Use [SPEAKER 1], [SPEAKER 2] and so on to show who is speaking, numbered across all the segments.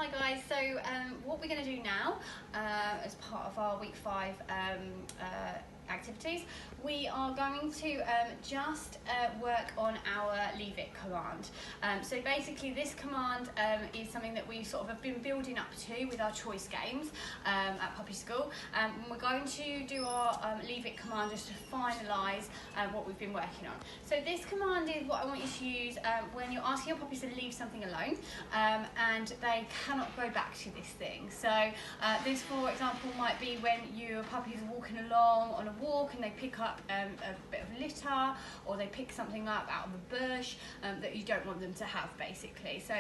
[SPEAKER 1] Hi guys, so what we're going to do now as part of our week 5 activities, we are going to just work on our leave it command. So basically this command is something that we sort of have been building up to with our choice games at Puppy School. And we're going to do our leave it command just to finalise what we've been working on. So this command is what I want you to use when you're asking your puppies to leave something alone and they cannot go back to this thing. So this, for example, might be when your puppy is walking along on a walk and they pick up a bit of litter, or they pick something up out of a bush that you don't want them to have, basically. So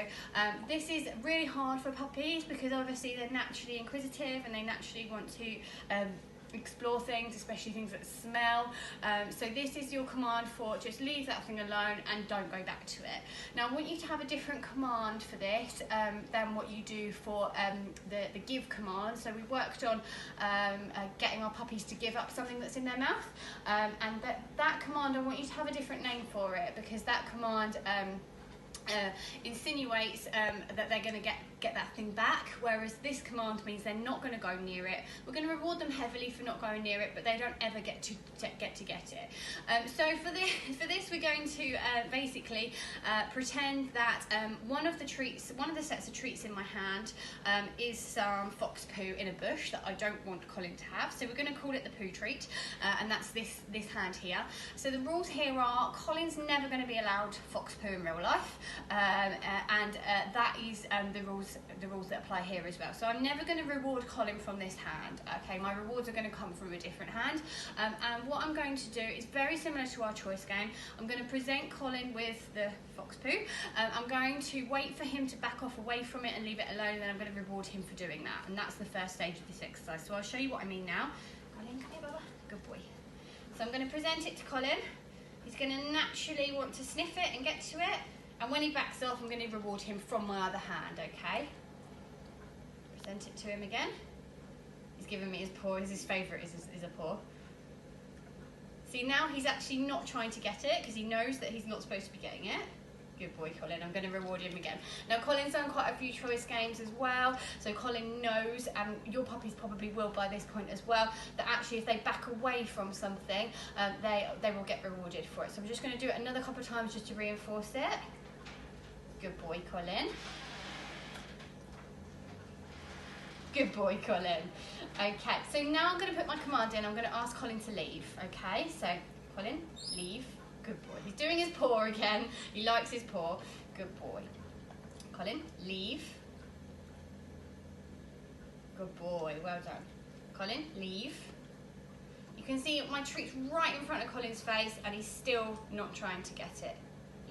[SPEAKER 1] this is really hard for puppies because obviously they're naturally inquisitive and they naturally want to explore things, especially things that smell. So this is your command for just leave that thing alone and don't go back to it. Now I want you to have a different command for this than what you do for the give command. So we worked on getting our puppies to give up something that's in their mouth, and that command, I want you to have a different name for it, because that command insinuates that they're going to get that thing back, whereas this command means they're not going to go near it. We're going to reward them heavily for not going near it, but they don't ever get to get it. So for this we're going to basically pretend that one of the sets of treats in my hand is some fox poo in a bush that I don't want Colin to have. So we're going to call it the poo treat, and that's this hand here. So the rules here are Colin's never going to be allowed fox poo in real life, and that is the rules that apply here as well. So I'm never going to reward Colin from this hand. Okay, my rewards are going to come from a different hand, and what I'm going to do is very similar to our choice game. I'm going to present Colin with the fox poo. I'm going to wait for him to back off away from it and leave it alone, and then I'm going to reward him for doing that, and that's the first stage of this exercise. So I'll show you what I mean now. Colin, come here, Bubba. Good boy. So I'm going to present it to Colin. He's going to naturally want to sniff it and get to it, and when he backs off, I'm going to reward him from my other hand, okay? Present it to him again. He's given me his paw. His favourite is a paw. See, now he's actually not trying to get it because he knows that he's not supposed to be getting it. Good boy, Colin. I'm going to reward him again. Now, Colin's done quite a few choice games as well, so Colin knows, and your puppies probably will by this point as well, that actually if they back away from something, they will get rewarded for it. So I'm just going to do it another couple of times just to reinforce it. Good boy, Colin. Good boy, Colin. Okay, so now I'm going to put my command in. I'm going to ask Colin to leave. Okay, so Colin, leave. Good boy. He's doing his paw again. He likes his paw. Good boy. Colin, leave. Good boy. Well done. Colin, leave. You can see my treat's right in front of Colin's face and he's still not trying to get it.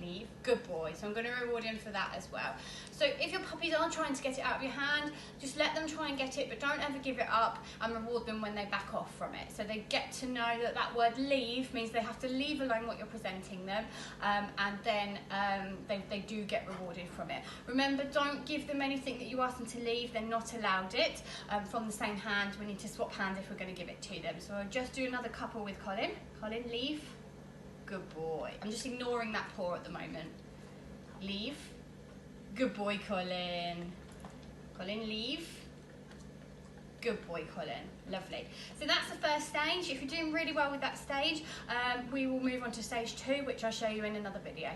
[SPEAKER 1] Leave. Good boy. So I'm going to reward him for that as well. So if your puppies are trying to get it out of your hand, just let them try and get it, but don't ever give it up, and reward them when they back off from it. So they get to know that that word leave means they have to leave alone what you're presenting them, and then they do get rewarded from it. Remember, don't give them anything that you ask them to leave. They're not allowed it from the same hand. We need to swap hands if we're going to give it to them. So I'll just do another couple with Colin. Colin, leave. Good boy. I'm just ignoring that paw at the moment. Leave. Good boy, Colin. Colin, leave. Good boy, Colin. Lovely. So that's the first stage. If you're doing really well with that stage, we will move on to stage 2, which I'll show you in another video.